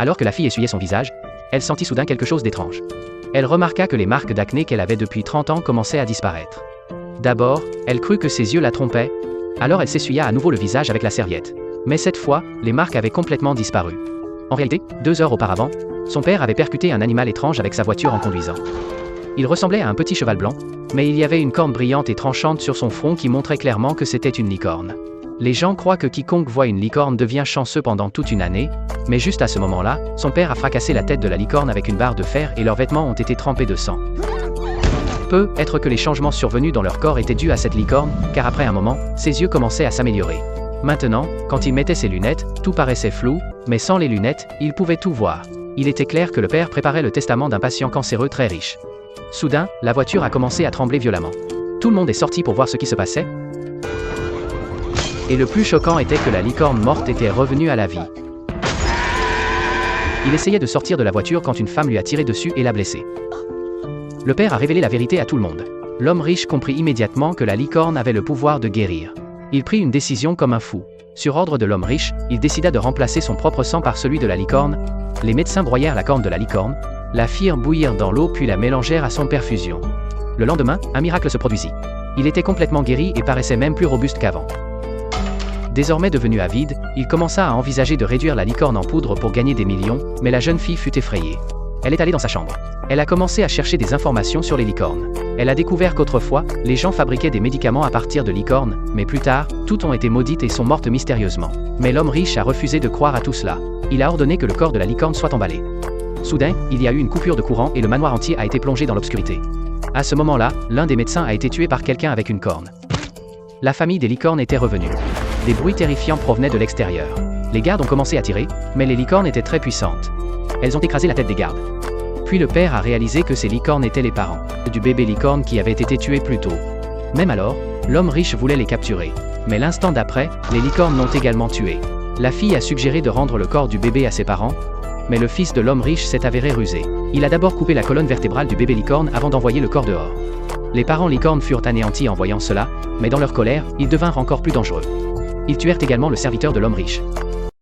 Alors que la fille essuyait son visage, elle sentit soudain quelque chose d'étrange. Elle remarqua que les marques d'acné qu'elle avait depuis 30 ans commençaient à disparaître. D'abord, elle crut que ses yeux la trompaient, alors elle s'essuya à nouveau le visage avec la serviette. Mais cette fois, les marques avaient complètement disparu. En réalité, 2 heures auparavant, son père avait percuté un animal étrange avec sa voiture en conduisant. Il ressemblait à un petit cheval blanc, mais il y avait une corne brillante et tranchante sur son front qui montrait clairement que c'était une licorne. Les gens croient que quiconque voit une licorne devient chanceux pendant toute une année, mais juste à ce moment-là, son père a fracassé la tête de la licorne avec une barre de fer et leurs vêtements ont été trempés de sang. Peut-être que les changements survenus dans leur corps étaient dus à cette licorne, car après un moment, ses yeux commençaient à s'améliorer. Maintenant, quand il mettait ses lunettes, tout paraissait flou, mais sans les lunettes, il pouvait tout voir. Il était clair que le père préparait le testament d'un patient cancéreux très riche. Soudain, la voiture a commencé à trembler violemment. Tout le monde est sorti pour voir ce qui se passait. Et le plus choquant était que la licorne morte était revenue à la vie. Il essayait de sortir de la voiture quand une femme lui a tiré dessus et l'a blessé. Le père a révélé la vérité à tout le monde. L'homme riche comprit immédiatement que la licorne avait le pouvoir de guérir. Il prit une décision comme un fou. Sur ordre de l'homme riche, il décida de remplacer son propre sang par celui de la licorne. Les médecins broyèrent la corne de la licorne, la firent bouillir dans l'eau puis la mélangèrent à son perfusion. Le lendemain, un miracle se produisit. Il était complètement guéri et paraissait même plus robuste qu'avant. Désormais devenu avide, il commença à envisager de réduire la licorne en poudre pour gagner des millions, mais la jeune fille fut effrayée. Elle est allée dans sa chambre. Elle a commencé à chercher des informations sur les licornes. Elle a découvert qu'autrefois, les gens fabriquaient des médicaments à partir de licornes, mais plus tard, toutes ont été maudites et sont mortes mystérieusement. Mais l'homme riche a refusé de croire à tout cela. Il a ordonné que le corps de la licorne soit emballé. Soudain, il y a eu une coupure de courant et le manoir entier a été plongé dans l'obscurité. À ce moment-là, l'un des médecins a été tué par quelqu'un avec une corne. La famille des licornes était revenue. Des bruits terrifiants provenaient de l'extérieur. Les gardes ont commencé à tirer, mais les licornes étaient très puissantes. Elles ont écrasé la tête des gardes. Puis le père a réalisé que ces licornes étaient les parents du bébé licorne qui avait été tué plus tôt. Même alors, l'homme riche voulait les capturer. Mais l'instant d'après, les licornes l'ont également tué. La fille a suggéré de rendre le corps du bébé à ses parents, mais le fils de l'homme riche s'est avéré rusé. Il a d'abord coupé la colonne vertébrale du bébé licorne avant d'envoyer le corps dehors. Les parents licornes furent anéantis en voyant cela, mais dans leur colère, ils devinrent encore plus dangereux. Ils tuèrent également le serviteur de l'homme riche.